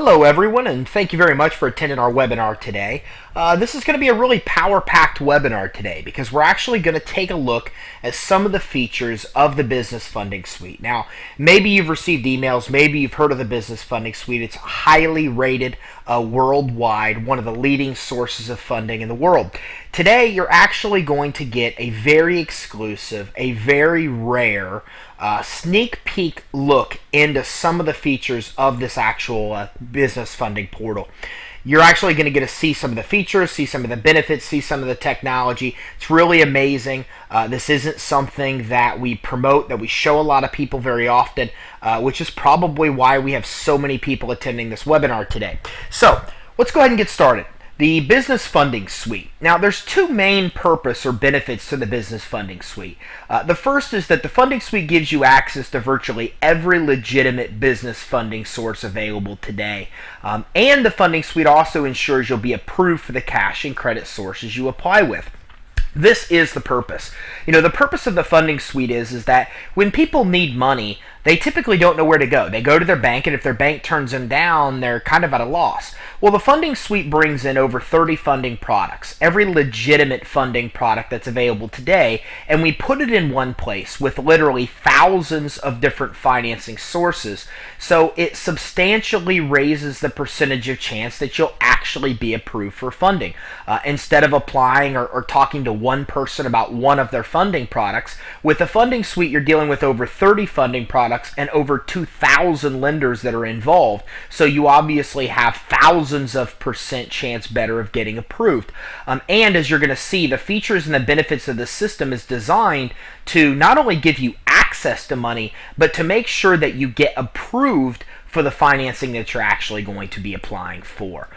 Hello everyone, and thank you very much for attending our webinar today. This is going to be a really power-packed webinar today because we're actually going to take a look at some of the features of the Business Funding Suite. Now, maybe you've received emails, maybe you've heard of the Business Funding Suite. It's highly rated worldwide, one of the leading sources of funding in the world. Today, you're actually going to get a very exclusive, a very rare sneak peek look into some of the features of this actual business funding portal. You're actually going to get to see some of the features, see some of the benefits, see some of the technology. It's really amazing. This isn't something that we promote, that we show a lot of people very often, which is probably why we have so many people attending this webinar today. So let's go ahead and get started. The Business Funding Suite. Now, there's two main purpose or benefits to the Business Funding Suite. The first is that the Funding Suite gives you access to virtually every legitimate business funding source available today. And the Funding Suite also ensures you'll be approved for the cash and credit sources you apply with. This is the purpose. The purpose of the Funding Suite is that when people need money, they typically don't know where to go. They go to their bank, and if their bank turns them down, they're kind of at a loss. Well, the Funding Suite brings in over 30 funding products, every legitimate funding product that's available today, and we put it in one place with literally thousands of different financing sources. So it substantially raises the percentage of chance that you'll actually be approved for funding. Instead of applying or talking to one person about one of their funding products, with the Funding Suite, you're dealing with over 30 funding products and over 2,000 lenders that are involved. So you obviously have thousands of percent chance better of getting approved. And as you're going to see, the features and the benefits of the system is designed to not only give you access to money, but to make sure that you get approved for the financing that you're actually going to be applying for.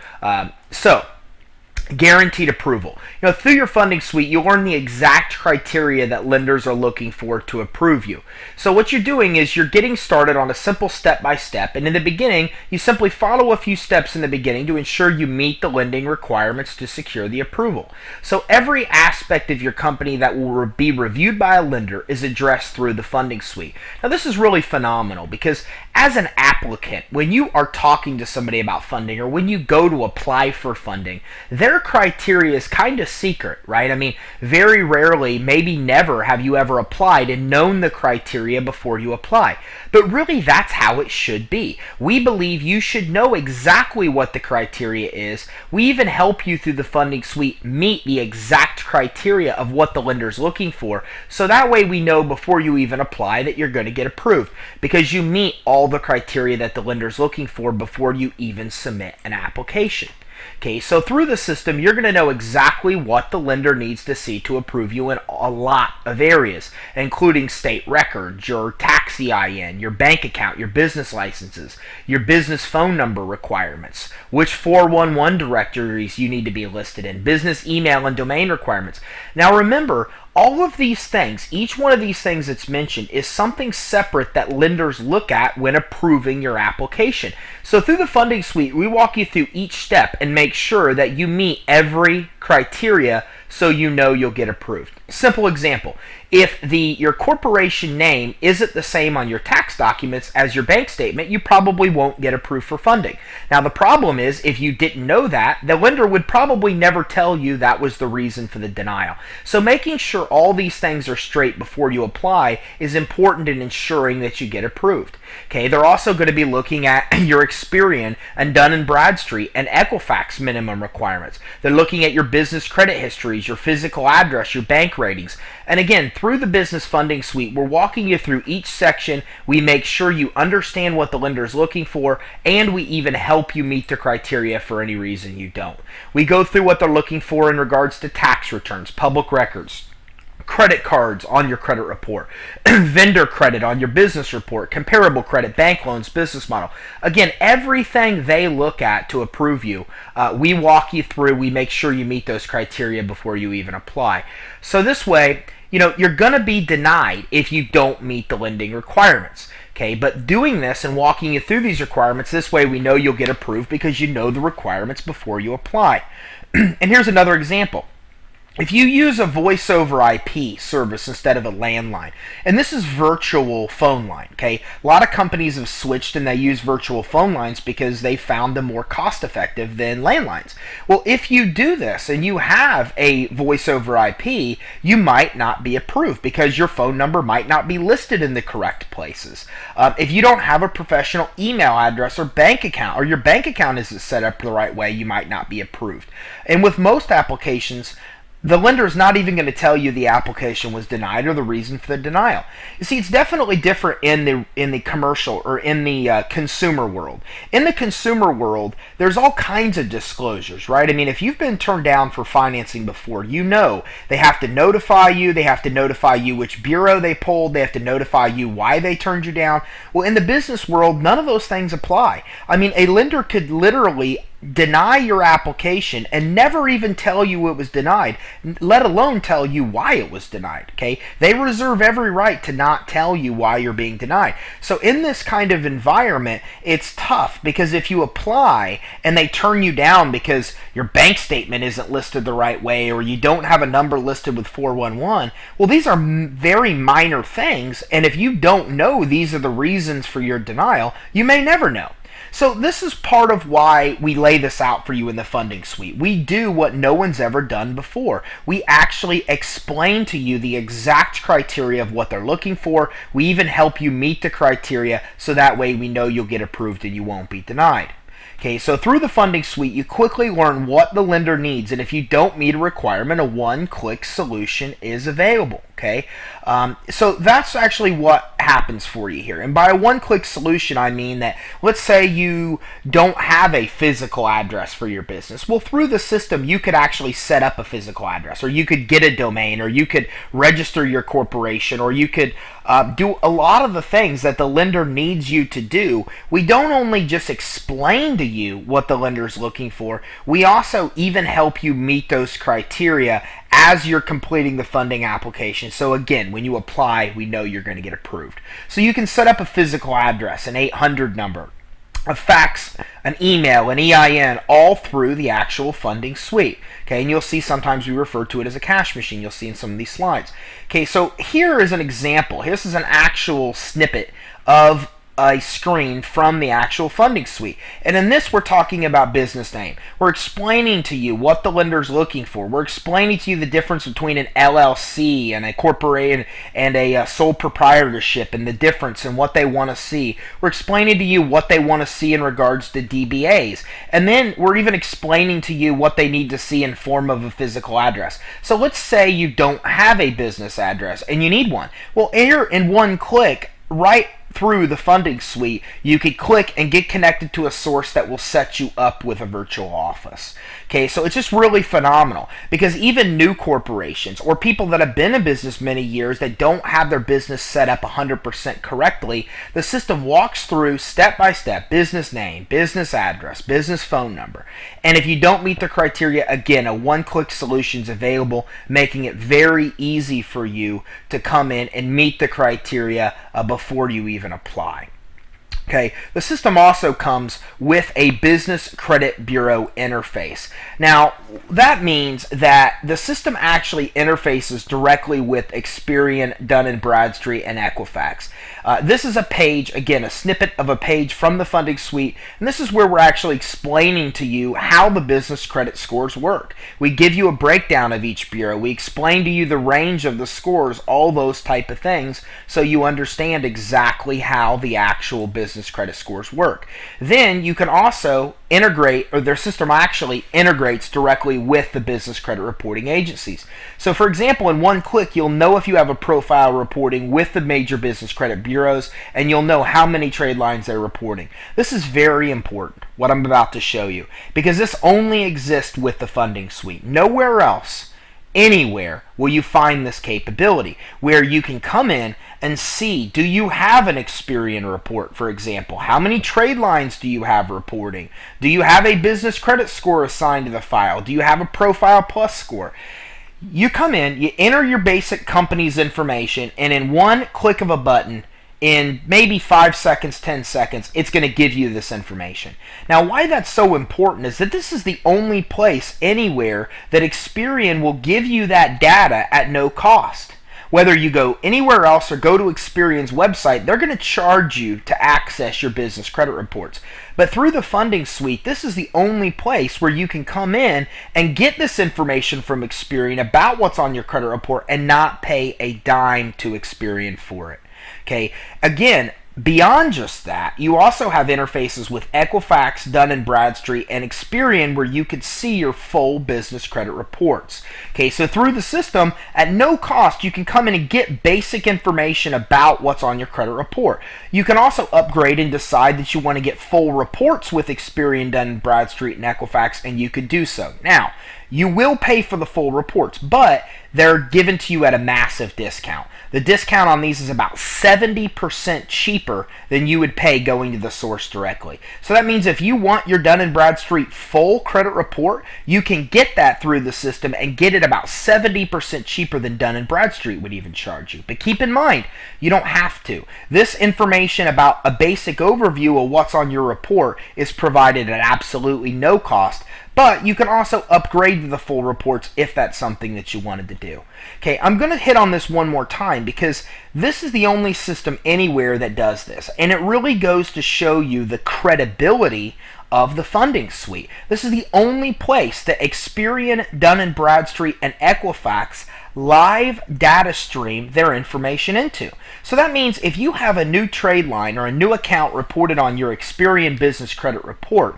Guaranteed approval. Through your Funding Suite, you'll learn the exact criteria that lenders are looking for to approve you. So what you're doing is you're getting started on a simple step-by-step, and in the beginning, you simply follow a few steps in the beginning to ensure you meet the lending requirements to secure the approval. So every aspect of your company that will be reviewed by a lender is addressed through the Funding Suite. Now, this is really phenomenal because as an applicant, when you are talking to somebody about funding or when you go to apply for funding, their criteria is kind of secret, right? I mean, very rarely, maybe never, have you ever applied and known the criteria before you apply. But really, that's how it should be. We believe you should know exactly what the criteria is. We even help you through the Funding Suite meet the exact criteria of what the lender's looking for. So that way we know before you even apply that you're going to get approved because you meet all the criteria that the lender's looking for before you even submit an application. Okay, so through the system, you're going to know exactly what the lender needs to see to approve you in a lot of areas, including state records, your tax EIN, your bank account, your business licenses, your business phone number requirements, which 411 directories you need to be listed in, business email and domain requirements. Now remember, all of these things, each one of these things that's mentioned is something separate that lenders look at when approving your application. So through the Funding Suite, we walk you through each step and make sure that you meet every criteria so you know you'll get approved. Simple example. If your corporation name isn't the same on your tax documents as your bank statement, you probably won't get approved for funding. Now the problem is, if you didn't know that, the lender would probably never tell you that was the reason for the denial. So making sure all these things are straight before you apply is important in ensuring that you get approved. Okay, they're also going to be looking at your Experian and Dun & Bradstreet and Equifax minimum requirements. They're looking at your business credit histories, your physical address, your bank ratings. And again, through the Business Funding Suite, we're walking you through each section. We make sure you understand what the lender is looking for, and we even help you meet the criteria for any reason you don't. We go through what they're looking for in regards to tax returns, public records, credit cards on your credit report, vendor credit on your business report, comparable credit, bank loans, business model. Again, everything they look at to approve you, we walk you through. We make sure you meet those criteria before you even apply. So this way, you're going to be denied if you don't meet the lending requirements. Okay, but doing this and walking you through these requirements, this way we know you'll get approved because you know the requirements before you apply. And here's another example. If you use a voice over IP service instead of a landline, and this is virtual phone line, okay? A lot of companies have switched and they use virtual phone lines because they found them more cost effective than landlines. Well, if you do this and you have a voice over IP, you might not be approved because your phone number might not be listed in the correct places. If you don't have a professional email address or bank account, or your bank account isn't set up the right way, you might not be approved. And with most applications, the lender is not even going to tell you the application was denied or the reason for the denial. You see, it's definitely different in the commercial or in the consumer world. In the consumer world, there's all kinds of disclosures, right? I mean, if you've been turned down for financing before, you know they have to notify you. They have to notify you which bureau they pulled. They have to notify you why they turned you down. Well, in the business world, none of those things apply. I mean, a lender could literally deny your application and never even tell you it was denied, let alone tell you why it was denied. Okay, they reserve every right to not tell you why you're being denied. So in this kind of environment, it's tough because if you apply and they turn you down because your bank statement isn't listed the right way or you don't have a number listed with 411, well, these are very minor things, and if you don't know these are the reasons for your denial, you may never know. So this is part of why we lay this out for you in the funding suite. We do what no one's ever done before. We actually explain to you the exact criteria of what they're looking for. We even help you meet the criteria so that way we know you'll get approved and you won't be denied. Okay, so through the funding suite, you quickly learn what the lender needs, and if you don't meet a requirement, a one-click solution is available. Okay, so that's actually what happens for you here. And by a one-click solution, I mean that let's say you don't have a physical address for your business. Well, through the system, you could actually set up a physical address, or you could get a domain, or you could register your corporation, or you could do a lot of the things that the lender needs you to do. We don't only just explain to you what the lender is looking for, we also even help you meet those criteria as you're completing the funding application. So again, when you apply, we know you're going to get approved. So you can set up a physical address, an 800 number, a fax, an email, an EIN, all through the actual funding suite. Okay, and you'll see sometimes we refer to it as a cash machine. You'll see in some of these slides. Okay, so here is an example. This is an actual snippet of a screen from the actual funding suite. And in this, we're talking about business name. We're explaining to you what the lender's looking for. We're explaining to you the difference between an LLC and a corporation and a sole proprietorship and the difference and what they want to see. We're explaining to you what they want to see in regards to DBAs. And then we're even explaining to you what they need to see in form of a physical address. So let's say you don't have a business address and you need one. Well, here in one click, right through the funding suite, you could click and get connected to a source that will set you up with a virtual office. Okay, so it's just really phenomenal because even new corporations or people that have been in business many years that don't have their business set up 100% correctly, the system walks through step by step: business name, business address, business phone number. And if you don't meet the criteria, again, a one-click solution is available, making it very easy for you to come in and meet the criteria before you even apply. Okay, the system also comes with a business credit bureau interface. Now, that means that the system actually interfaces directly with Experian, Dun & Bradstreet, and Equifax. This is a page, again, a snippet of a page from the funding suite, and this is where we're actually explaining to you how the business credit scores work. We give you a breakdown of each bureau. We explain to you the range of the scores, all those type of things, so you understand exactly how the actual business credit scores work. Then you can also integrate, or their system actually integrates directly with the business credit reporting agencies. So for example, in one click, you'll know if you have a profile reporting with the major business credit bureaus, and you'll know how many trade lines they're reporting. This is very important, what I'm about to show you, because this only exists with the funding suite. Nowhere else, anywhere, will you find this capability where you can come in and see, do you have an Experian report, for example? How many trade lines do you have reporting? Do you have a business credit score assigned to the file? Do you have a Profile Plus score? You come in, you enter your basic company's information, and in one click of a button, in maybe 5 seconds, 10 seconds, it's going to give you this information. Now, why that's so important is that this is the only place anywhere that Experian will give you that data at no cost. Whether you go anywhere else or go to Experian's website, they're going to charge you to access your business credit reports. But through the funding suite, this is the only place where you can come in and get this information from Experian about what's on your credit report and not pay a dime to Experian for it. Okay, again, beyond just that, you also have interfaces with Equifax, Dun & Bradstreet, and Experian where you could see your full business credit reports. Okay, so through the system, at no cost, you can come in and get basic information about what's on your credit report. You can also upgrade and decide that you want to get full reports with Experian, Dun & Bradstreet, and Equifax, and you could do so. Now, you will pay for the full reports, but they're given to you at a massive discount. The discount on these is about 70% cheaper than you would pay going to the source directly. So that means if you want your Dun & Bradstreet full credit report, you can get that through the system and get it about 70% cheaper than Dun & Bradstreet would even charge you. But keep in mind, you don't have to. This information about a basic overview of what's on your report is provided at absolutely no cost. But you can also upgrade to the full reports if that's something that you wanted to do. Okay, I'm going to hit on this one more time because this is the only system anywhere that does this. And it really goes to show you the credibility of the funding suite. This is the only place that Experian, Dun & Bradstreet, and Equifax live data stream their information into. So that means if you have a new trade line or a new account reported on your Experian business credit report,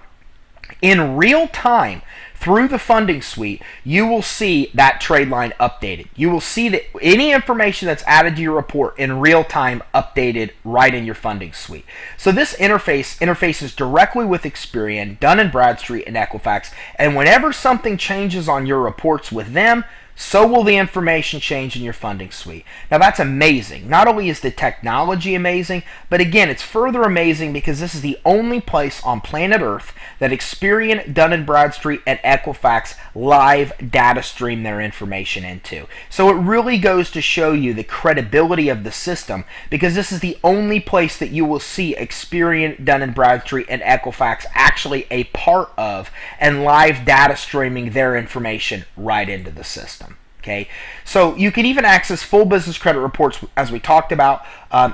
in real time, through the funding suite, you will see that trade line updated. You will see that any information that's added to your report in real time updated right in your funding suite. So this interfaces directly with Experian, Dun & Bradstreet, and Equifax, and whenever something changes on your reports with them, so will the information change in your funding suite. Now that's amazing. Not only is the technology amazing, but again, it's further amazing because this is the only place on planet Earth that Experian, Dun & Bradstreet, and Equifax live data stream their information into. So it really goes to show you the credibility of the system because this is the only place that you will see Experian, Dun & Bradstreet, and Equifax actually a part of and live data streaming their information right into the system. Okay, so you can even access full business credit reports as we talked about,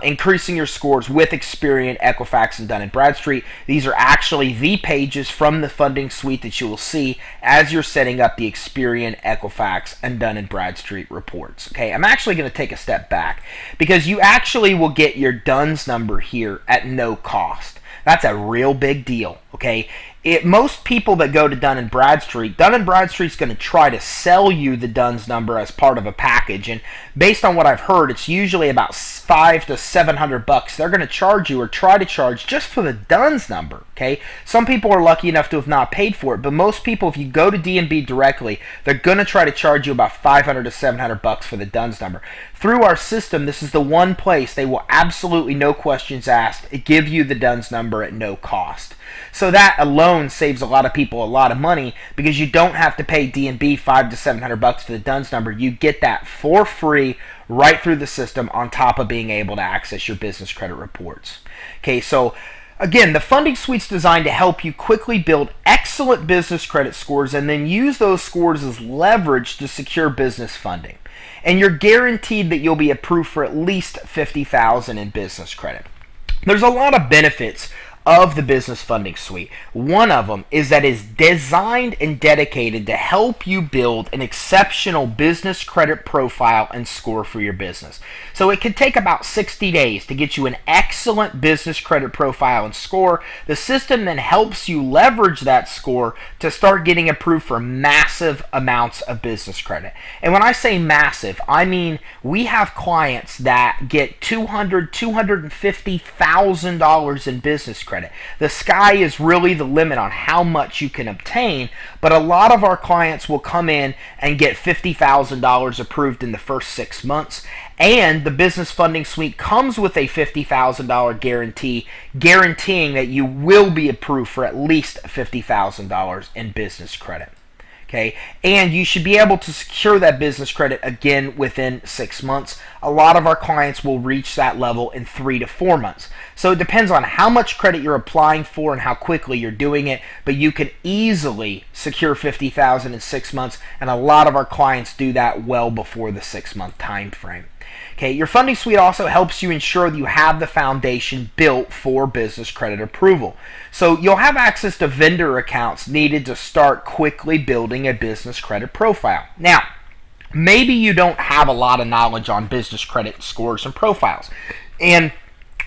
increasing your scores with Experian, Equifax, and Dun & Bradstreet. These are actually the pages from the funding suite that you will see as you're setting up the Experian, Equifax, and Dun & Bradstreet reports. Okay, I'm actually going to take a step back because you actually will get your DUNS number here at no cost. That's a real big deal. Okay, most people that go to Dun & Bradstreet's going to try to sell you the DUNS number as part of a package, and based on what I've heard, it's usually about $500 to $700 they're going to charge you or try to charge just for the DUNS number. Okay, some people are lucky enough to have not paid for it, but most people, if you go to D&B directly, they're going to try to charge you about $500 to $700 for the DUNS number. Through our system, this is the one place they will absolutely, no questions asked, give you the DUNS number at no cost. So that alone saves a lot of people a lot of money because you don't have to pay D&B $500 to $700 for the DUNS number. You get that for free right through the system on top of being able to access your business credit reports. Okay, so again, the funding suite's designed to help you quickly build excellent business credit scores and then use those scores as leverage to secure business funding. And you're guaranteed that you'll be approved for at least $50,000 in business credit. There's a lot of benefits of the business funding suite. One of them is that it's designed and dedicated to help you build an exceptional business credit profile and score for your business. So it can take about 60 days to get you an excellent business credit profile and score. The system then helps you leverage that score to start getting approved for massive amounts of business credit. And when I say massive, I mean we have clients that get $200,000, $250,000 in business credit. The sky is really the limit on how much you can obtain, but a lot of our clients will come in and get $50,000 approved in the first 6 months, and the business funding suite comes with a $50,000 guarantee, guaranteeing that you will be approved for at least $50,000 in business credit. Okay, and you should be able to secure that business credit again within 6 months. A lot of our clients will reach that level in 3 to 4 months. So it depends on how much credit you're applying for and how quickly you're doing it, but you can easily secure $50,000 in 6 months, and a lot of our clients do that well before the 6-month time frame. Okay, your funding suite also helps you ensure that you have the foundation built for business credit approval. So you'll have access to vendor accounts needed to start quickly building a business credit profile. Now, maybe you don't have a lot of knowledge on business credit scores and profiles. And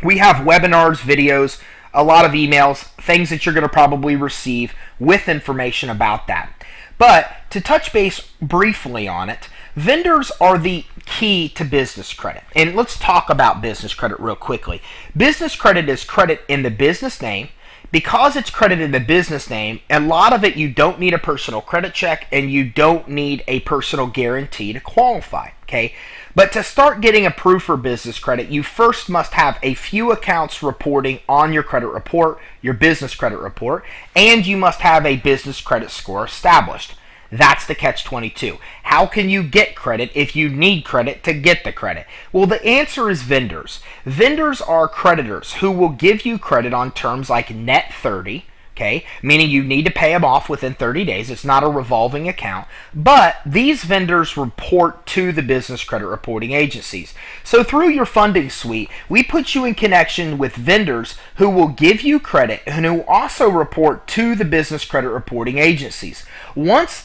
we have webinars, videos, a lot of emails, things that you're going to probably receive with information about that. But to touch base briefly on it, vendors are the key to business credit. And let's talk about business credit real quickly. Business credit is credit in the business name. Because it's credit in the business name, a lot of it you don't need a personal credit check and you don't need a personal guarantee to qualify. Okay, but to start getting approved for business credit, you first must have a few accounts reporting on your credit report, your business credit report, and you must have a business credit score established. That's the catch-22. How can you get credit if you need credit to get the credit? Well, the answer is vendors. Vendors are creditors who will give you credit on terms like net 30, okay, meaning you need to pay them off within 30 days. It's not a revolving account. But these vendors report to the business credit reporting agencies. So through your funding suite, we put you in connection with vendors who will give you credit and who also report to the business credit reporting agencies. Once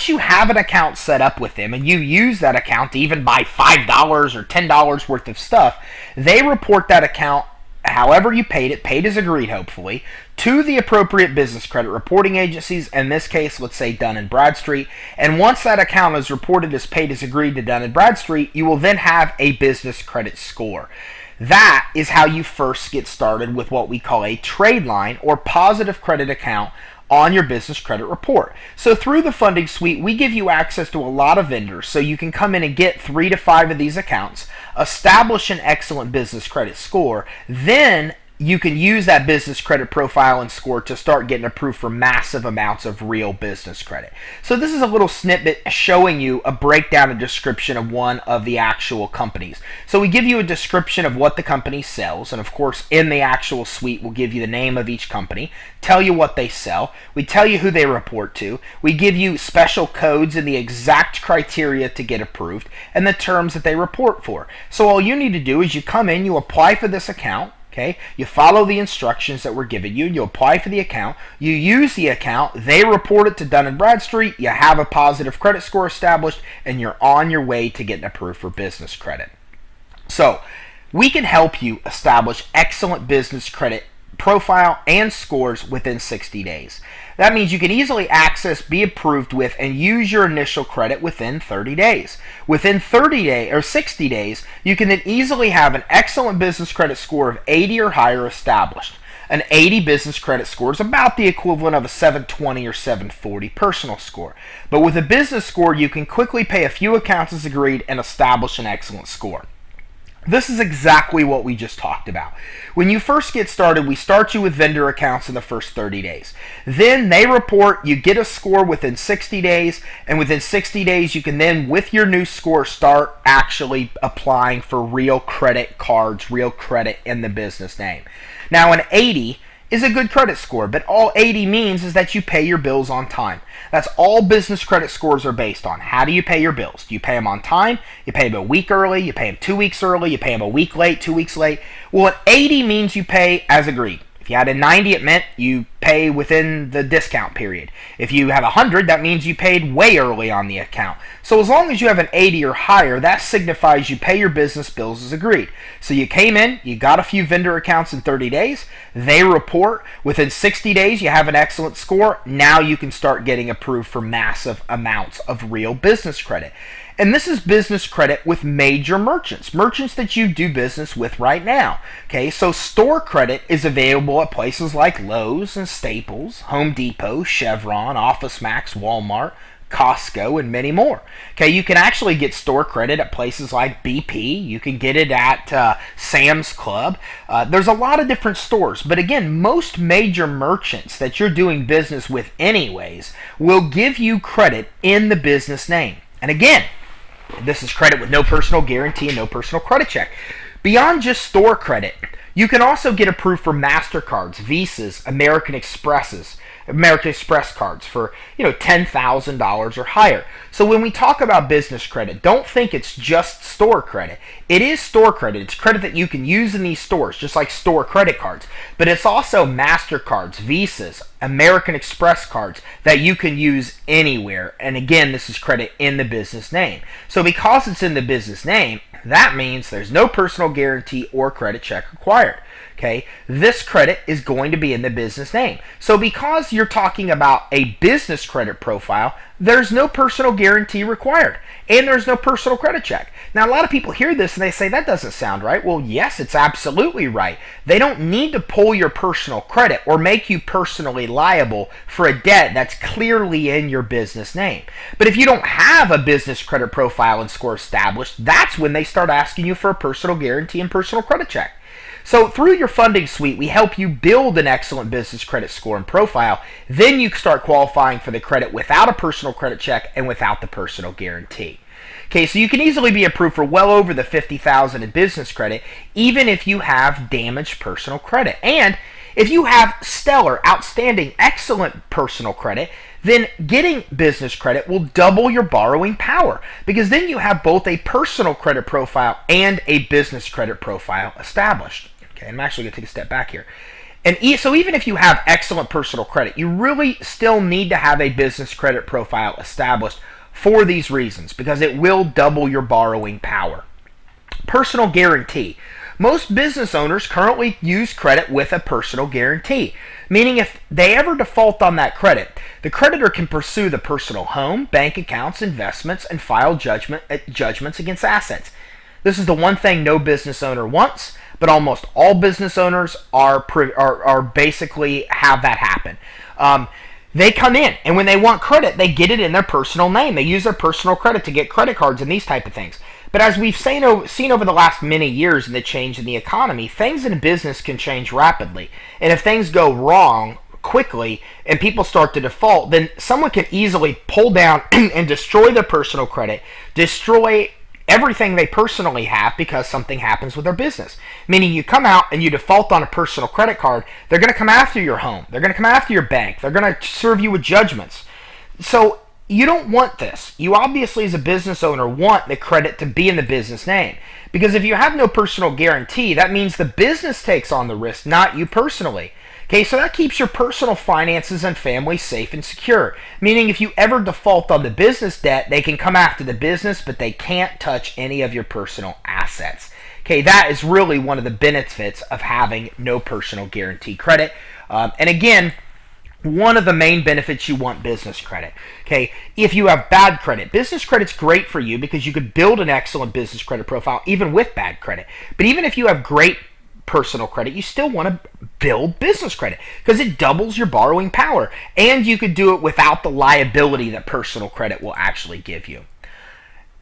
you have an account set up with them and you use that account to even buy $5 or $10 worth of stuff, they report that account however you paid it, paid as agreed hopefully, to the appropriate business credit reporting agencies, in this case, let's say Dun & Bradstreet, and once that account is reported as paid as agreed to Dun & Bradstreet, you will then have a business credit score. That is how you first get started with what we call a trade line or positive credit account on your business credit report. So through the funding suite, we give you access to a lot of vendors so you can come in and get 3 to 5 of these accounts, establish an excellent business credit score, then you can use that business credit profile and score to start getting approved for massive amounts of real business credit. So this is a little snippet showing you a breakdown and description of one of the actual companies. So we give you a description of what the company sells, and of course in the actual suite we'll give you the name of each company, tell you what they sell, we tell you who they report to, we give you special codes and the exact criteria to get approved, and the terms that they report for. So all you need to do is you come in, you apply for this account, okay, you follow the instructions that were given you, you apply for the account, you use the account, they report it to Dun & Bradstreet, you have a positive credit score established, and you're on your way to getting approved for business credit. So, we can help you establish excellent business credit profile and scores within 60 days. That means you can easily access, be approved with, and use your initial credit within 30 days. Within 30 days or 60 days, you can then easily have an excellent business credit score of 80 or higher established. An 80 business credit score is about the equivalent of a 720 or 740 personal score. But with a business score, you can quickly pay a few accounts as agreed and establish an excellent score. This is exactly what we just talked about. When you first get started, we start you with vendor accounts in the first 30 days. Then they report, you get a score within 60 days, and within 60 days you can then, with your new score, start actually applying for real credit cards, real credit in the business name. Now an 80 is a good credit score, but all 80 means is that you pay your bills on time. That's all business credit scores are based on. How do you pay your bills? Do you pay them on time? You pay them a week early? You pay them 2 weeks early? You pay them a week late, 2 weeks late? Well, an 80 means you pay as agreed. If you had a 90, it meant you pay within the discount period. If you have 100, that means you paid way early on the account. So as long as you have an 80 or higher, that signifies you pay your business bills as agreed. So you came in, you got a few vendor accounts in 30 days, they report, within 60 days you have an excellent score, now you can start getting approved for massive amounts of real business credit. And this is business credit with major merchants that you do business with right now. Okay, so store credit is available at places like Lowe's and Staples, Home Depot, Chevron, OfficeMax, Walmart, Costco, and many more. Okay, you can actually get store credit at places like BP. You can get it at Sam's Club. There's a lot of different stores, but again, most major merchants that you're doing business with anyways will give you credit in the business name. And again, this is credit with no personal guarantee and no personal credit check. Beyond just store credit, you can also get approved for MasterCards, Visas, American Express cards for $10,000 or higher. So when we talk about business credit, don't think it's just store credit. It is store credit. It's credit that you can use in these stores, just like store credit cards. But it's also MasterCards, Visas, American Express cards that you can use anywhere. And again, this is credit in the business name. So because it's in the business name, that means there's no personal guarantee or credit check required. Okay, this credit is going to be in the business name. So because you're talking about a business credit profile, there's no personal guarantee required and there's no personal credit check. Now, a lot of people hear this and they say that doesn't sound right. Well, yes, it's absolutely right. They don't need to pull your personal credit or make you personally liable for a debt that's clearly in your business name. But if you don't have a business credit profile and score established, that's when they start asking you for a personal guarantee and personal credit check. So through your funding suite, we help you build an excellent business credit score and profile. Then you start qualifying for the credit without a personal credit check and without the personal guarantee. Okay, so you can easily be approved for well over the $50,000 in business credit, even if you have damaged personal credit. And if you have stellar, outstanding, excellent personal credit, then getting business credit will double your borrowing power, because then you have both a personal credit profile and a business credit profile established. Okay, I'm actually going to take a step back here. And so even if you have excellent personal credit, you really still need to have a business credit profile established for these reasons, because it will double your borrowing power. Personal guarantee. Most business owners currently use credit with a personal guarantee, meaning if they ever default on that credit, the creditor can pursue the personal home, bank accounts, investments, and file judgments against assets. This is the one thing no business owner wants, but almost all business owners are basically have that happen. They come in, and when they want credit, they get it in their personal name. They use their personal credit to get credit cards and these type of things. But as we've seen over the last many years in the change in the economy, things in business can change rapidly. And if things go wrong quickly and people start to default, then someone can easily pull down and destroy their personal credit, destroy everything they personally have because something happens with their business. Meaning you come out and you default on a personal credit card, they're going to come after your home. They're going to come after your bank. They're going to serve you with judgments. So you don't want this. You obviously, as a business owner, want the credit to be in the business name. Because if you have no personal guarantee, that means the business takes on the risk, not you personally. Okay, so that keeps your personal finances and family safe and secure. Meaning if you ever default on the business debt, they can come after the business, but they can't touch any of your personal assets. Okay, that is really one of the benefits of having no personal guarantee credit. And again, one of the main benefits you want business credit. Okay, if you have bad credit, business credit's great for you because you could build an excellent business credit profile even with bad credit. But even if you have great personal credit, you still want to build business credit because it doubles your borrowing power, and you could do it without the liability that personal credit will actually give you.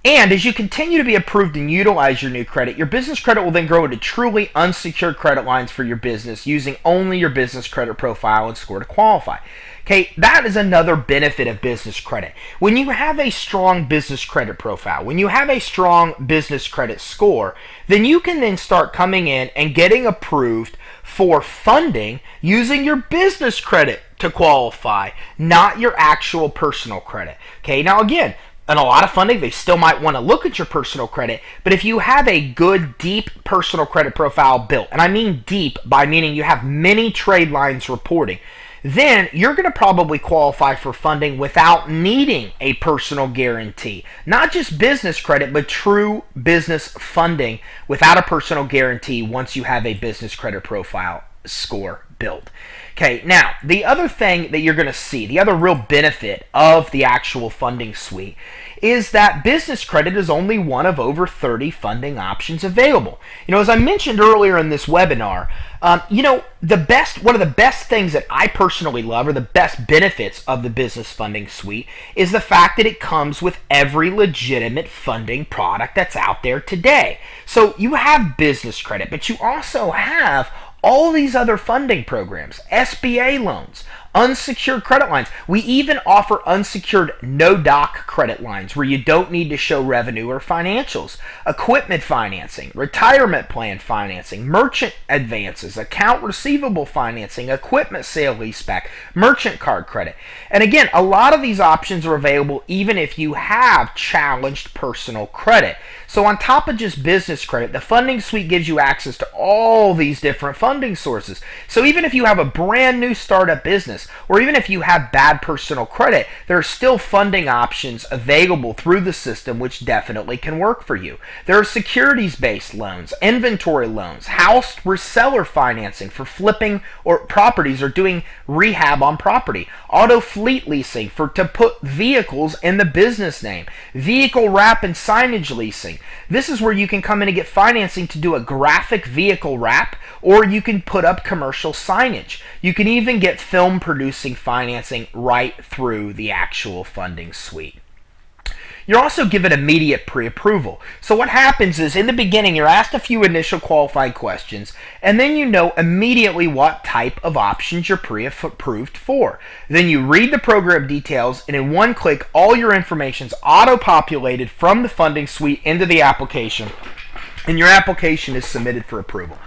And as you continue to be approved and utilize your new credit, your business credit will then grow into truly unsecured credit lines for your business using only your business credit profile and score to qualify. Okay, that is another benefit of business credit. When you have a strong business credit profile, when you have a strong business credit score, then you can then start coming in and getting approved for funding using your business credit to qualify, not your actual personal credit. Okay, now again, and a lot of funding, they still might want to look at your personal credit, but if you have a good, deep personal credit profile built, and I mean deep by meaning you have many trade lines reporting, then you're going to probably qualify for funding without needing a personal guarantee. Not just business credit, but true business funding without a personal guarantee once you have a business credit profile score build. Okay, now the other thing that you're going to see, the other real benefit of the actual funding suite, is that business credit is only one of over 30 funding options available. As I mentioned earlier in this webinar, one of the best things that I personally love, or the best benefits of the business funding suite, is the fact that it comes with every legitimate funding product that's out there today. So you have business credit, but you also have all these other funding programs, SBA loans, unsecured credit lines. We even offer unsecured no-doc credit lines where you don't need to show revenue or financials, equipment financing, retirement plan financing, merchant advances, account receivable financing, equipment sale leaseback, merchant card credit. And again, a lot of these options are available even if you have challenged personal credit. So on top of just business credit, the funding suite gives you access to all these different funding sources. So even if you have a brand new startup business, or even if you have bad personal credit, there are still funding options available through the system which definitely can work for you. There are securities-based loans, inventory loans, house reseller financing for flipping or properties or doing rehab on property, auto fleet leasing to put vehicles in the business name, vehicle wrap and signage leasing. This is where you can come in and get financing to do a graphic vehicle wrap, or you can put up commercial signage. You can even get film producing financing right through the actual funding suite. You're also given immediate pre-approval. So what happens is, in the beginning, you're asked a few initial qualifying questions, and then you know immediately what type of options you're pre-approved for. Then you read the program details, and in one click, all your information's auto-populated from the funding suite into the application, and your application is submitted for approval.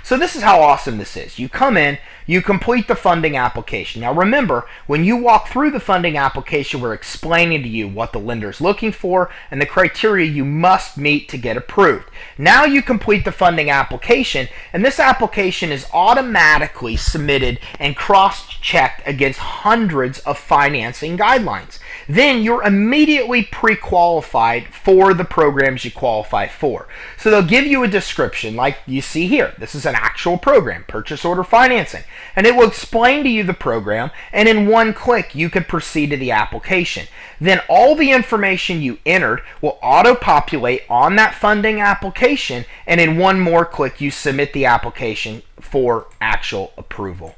So this is how awesome this is. You come in, you complete the funding application. Now remember, when you walk through the funding application, we're explaining to you what the lender is looking for and the criteria you must meet to get approved. Now you complete the funding application, and this application is automatically submitted and cross-checked against hundreds of financing guidelines. Then you're immediately pre-qualified for the programs you qualify for. So they'll give you a description like you see here. This is an actual program, purchase order financing. And it will explain to you the program, and in one click you can proceed to the application. Then all the information you entered will auto-populate on that funding application, and in one more click you submit the application for actual approval.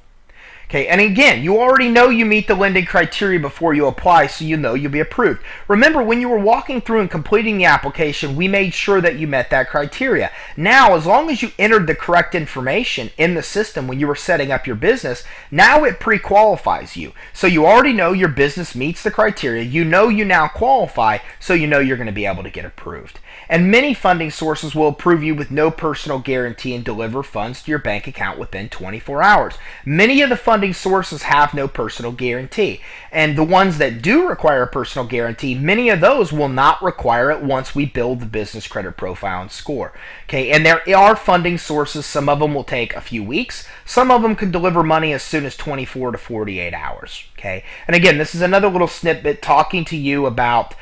Okay, and again, you already know you meet the lending criteria before you apply, so you know you'll be approved. Remember, when you were walking through and completing the application, we made sure that you met that criteria. Now, as long as you entered the correct information in the system when you were setting up your business, now it pre-qualifies you. So you already know your business meets the criteria. You know you now qualify, so you know you're going to be able to get approved. And many funding sources will approve you with no personal guarantee and deliver funds to your bank account within 24 hours. Many of the funding sources have no personal guarantee, and the ones that do require a personal guarantee, many of those will not require it once we build the business credit profile and score. Okay, and there are funding sources. Some of them will take a few weeks. Some of them can deliver money as soon as 24 to 48 hours. Okay, and again, this is another little snippet talking to you about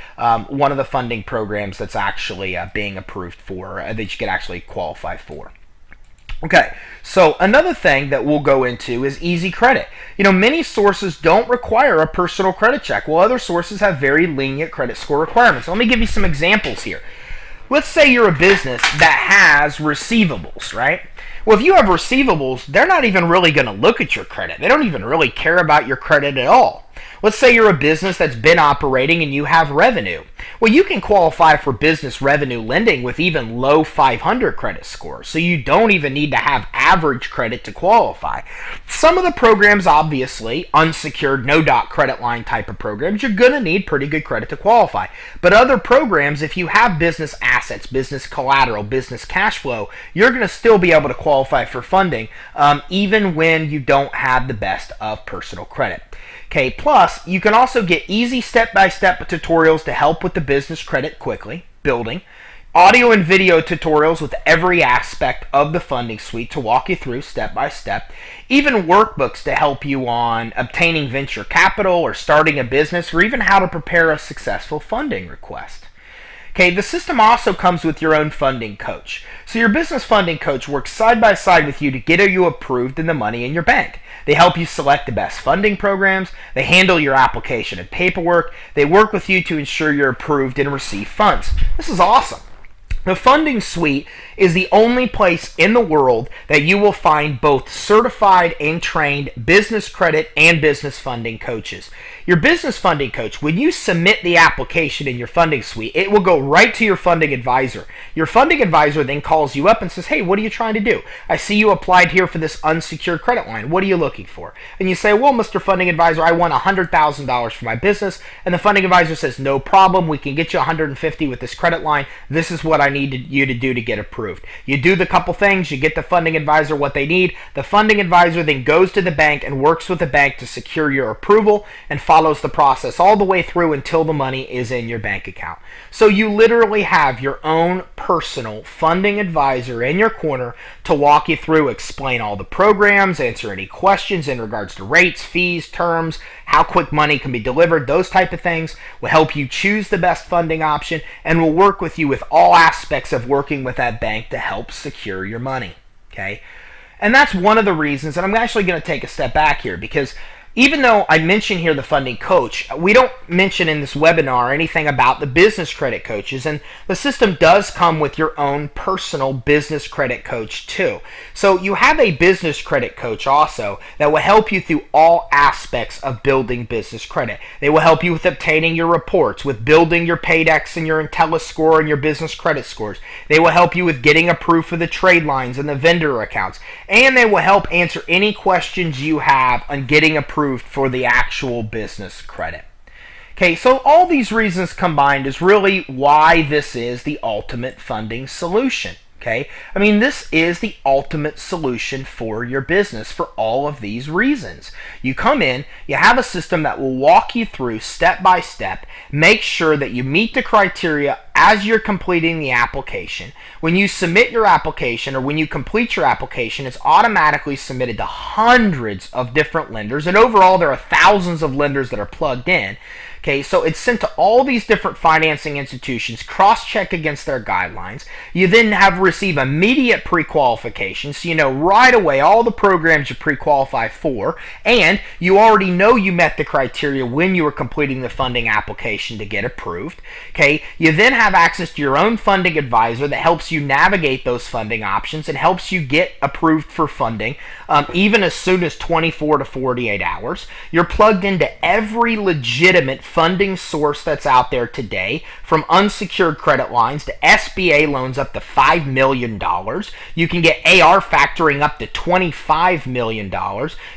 one of the funding programs that's actually being approved for, that you could actually qualify for. Okay, so another thing that we'll go into is easy credit. Many sources don't require a personal credit check, while other sources have very lenient credit score requirements. Let me give you some examples here. Let's say you're a business that has receivables, right? Well, if you have receivables, they're not even really going to look at your credit. They don't even really care about your credit at all. Let's say you're a business that's been operating and you have revenue. Well, you can qualify for business revenue lending with even low 500 credit scores, so you don't even need to have average credit to qualify. Some of the programs, obviously, unsecured, no-doc credit line type of programs, you're going to need pretty good credit to qualify. But other programs, if you have business assets, business collateral, business cash flow, you're going to still be able to qualify for funding even when you don't have the best of personal credit. Okay, plus, you can also get easy step-by-step tutorials to help with the business credit quickly, building, audio and video tutorials with every aspect of the funding suite to walk you through step-by-step, even workbooks to help you on obtaining venture capital or starting a business, or even how to prepare a successful funding request. Okay, the system also comes with your own funding coach. So your business funding coach works side by side with you to get you approved and the money in your bank. They help you select the best funding programs, they handle your application and paperwork, they work with you to ensure you're approved and receive funds. This is awesome. The Funding Suite is the only place in the world that you will find both certified and trained business credit and business funding coaches. Your business funding coach, when you submit the application in your Funding Suite, it will go right to your funding advisor. Your funding advisor then calls you up and says, hey, what are you trying to do? I see you applied here for this unsecured credit line. What are you looking for? And you say, well, Mr. Funding Advisor, I want $100,000 for my business. And the funding advisor says, no problem. We can get you $150,000 with this credit line. This is what I need you to do to get approved. You do the couple things. You get the funding advisor what they need. The funding advisor then goes to the bank and works with the bank to secure your approval and follows the process all the way through until the money is in your bank account. So you literally have your own personal funding advisor in your corner to walk you through, explain all the programs, answer any questions in regards to rates, fees, terms, how quick money can be delivered, those type of things. Will help you choose the best funding option and will work with you with all aspects of working with that bank to help secure your money. Okay? And that's one of the reasons, and I'm actually going to take a step back here because even though I mention here the funding coach, we don't mention in this webinar anything about the business credit coaches, and the system does come with your own personal business credit coach too. So you have a business credit coach also that will help you through all aspects of building business credit. They will help you with obtaining your reports, with building your Paydex and your IntelliScore and your business credit scores. They will help you with getting approved for the trade lines and the vendor accounts, and they will help answer any questions you have on getting approved for the actual business credit. Okay, so all these reasons combined is really why this is the ultimate funding solution. Okay, I mean, this is the ultimate solution for your business for all of these reasons. You come in, you have a system that will walk you through step by step, make sure that you meet the criteria as you're completing the application. When you submit your application or when you complete your application, it's automatically submitted to hundreds of different lenders, and overall there are thousands of lenders that are plugged in. Okay, so it's sent to all these different financing institutions, cross-check against their guidelines. You then receive immediate pre-qualification, so you know right away all the programs you pre-qualify for, and you already know you met the criteria when you were completing the funding application to get approved. Okay, you then have access to your own funding advisor that helps you navigate those funding options and helps you get approved for funding even as soon as 24 to 48 hours. You're plugged into every legitimate funding source that's out there today, from unsecured credit lines to SBA loans up to $5 million. You can get AR factoring up to $25 million.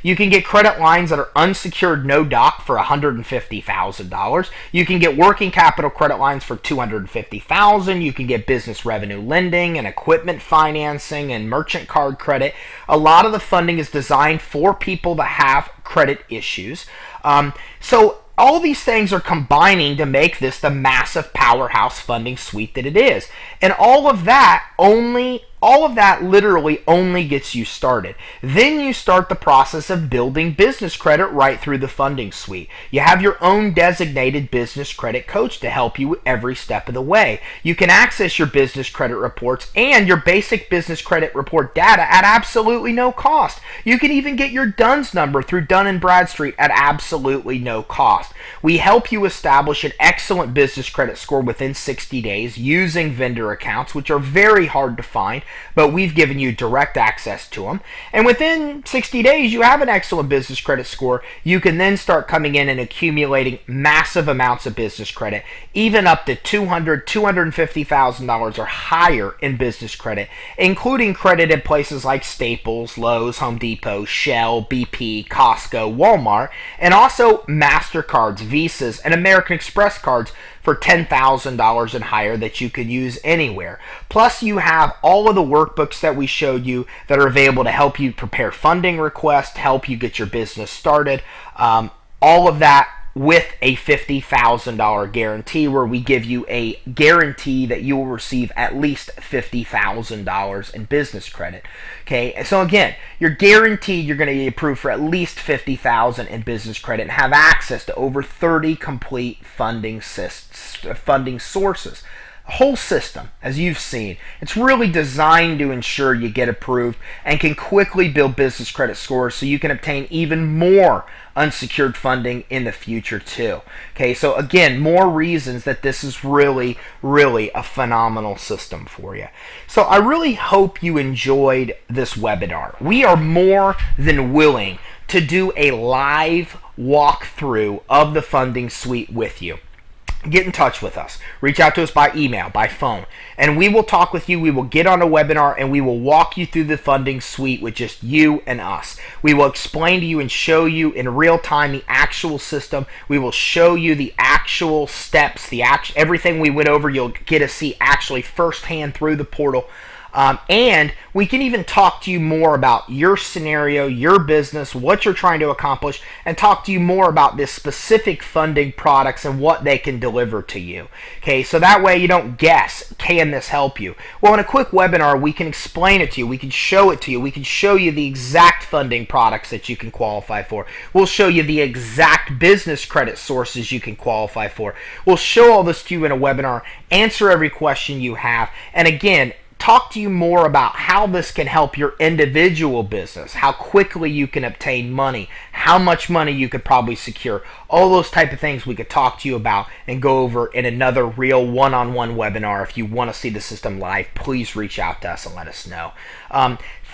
You can get credit lines that are unsecured no doc for $150,000. You can get working capital credit lines for $250,000. You can get business revenue lending and equipment financing and merchant card credit. A lot of the funding is designed for people that have credit issues. So all these things are combining to make this the massive powerhouse funding suite that it is. And all of that literally only gets you started. Then you start the process of building business credit right through the funding suite. You have your own designated business credit coach to help you every step of the way. You can access your business credit reports and your basic business credit report data at absolutely no cost. You can even get your DUNS number through Dun & Bradstreet at absolutely no cost. We help you establish an excellent business credit score within 60 days using vendor accounts, which are very hard to find, but we've given you direct access to them. And within 60 days, you have an excellent business credit score. You can then start coming in and accumulating massive amounts of business credit, even up to $200,000, $250,000 or higher in business credit, including credit in places like Staples, Lowe's, Home Depot, Shell, BP, Costco, Walmart, and also MasterCards, Visas, and American Express cards for $10,000 and higher that you could use anywhere. Plus, you have all of the workbooks that we showed you that are available to help you prepare funding requests, help you get your business started. All of that with a $50,000 guarantee, where we give you a guarantee that you will receive at least $50,000 in business credit. Okay, so again, you're guaranteed you're going to get approved for at least $50,000 in business credit and have access to over 30 complete funding sources. whole system, as you've seen. It's really designed to ensure you get approved and can quickly build business credit scores so you can obtain even more unsecured funding in the future too. Okay, so again, more reasons that this is really, really a phenomenal system for you. So I really hope you enjoyed this webinar. We are more than willing to do a live walkthrough of the funding suite with you. Get in touch with us. Reach out to us by email, by phone, and we will talk with you. We will get on a webinar and we will walk you through the funding suite with just you and us. We will explain to you and show you in real time the actual system. We will show you the actual steps, everything we went over. You'll get to see actually firsthand through the portal. And we can even talk to you more about your scenario, your business, what you're trying to accomplish, and talk to you more about the specific funding products and what they can deliver to you. Okay, so that way you don't guess, can this help you? Well, in a quick webinar, we can explain it to you. We can show it to you. We can show you the exact funding products that you can qualify for. We'll show you the exact business credit sources you can qualify for. We'll show all this to you in a webinar, answer every question you have, and again, talk to you more about how this can help your individual business, how quickly you can obtain money, how much money you could probably secure, all those type of things we could talk to you about and go over in another real one-on-one webinar. If you want to see the system live, please reach out to us and let us know.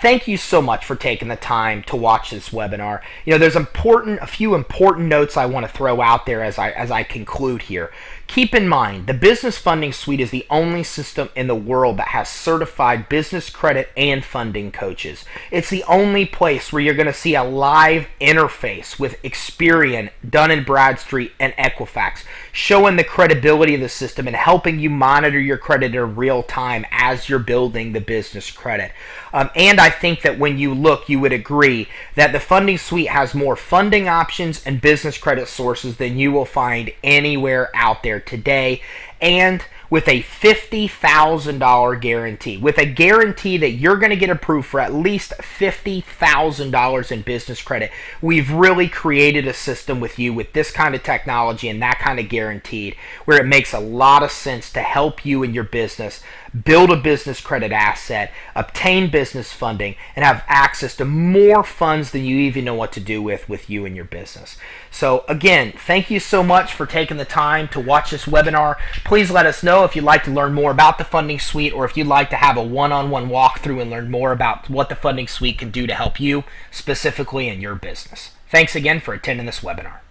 Thank you so much for taking the time to watch this webinar. You know, there's a few important notes I want to throw out there as I conclude here. Keep in mind, the Business Funding Suite is the only system in the world that has certified business credit and funding coaches. It's the only place where you're going to see a live interface with Experian, Dun & Bradstreet, and Equifax, showing the credibility of the system and helping you monitor your credit in real time as you're building the business credit. And I think that when you look, you would agree that the Funding Suite has more funding options and business credit sources than you will find anywhere out there today, and with a $50,000 guarantee, with a guarantee that you're going to get approved for at least $50,000 in business credit. We've really created a system with you with this kind of technology and that kind of guaranteed, where it makes a lot of sense to help you in your business build a business credit asset, obtain business funding, and have access to more funds than you even know what to do with you and your business. So again, thank you so much for taking the time to watch this webinar. Please let us know if you'd like to learn more about the Funding Suite, or if you'd like to have a one-on-one walkthrough and learn more about what the Funding Suite can do to help you specifically in your business. Thanks again for attending this webinar.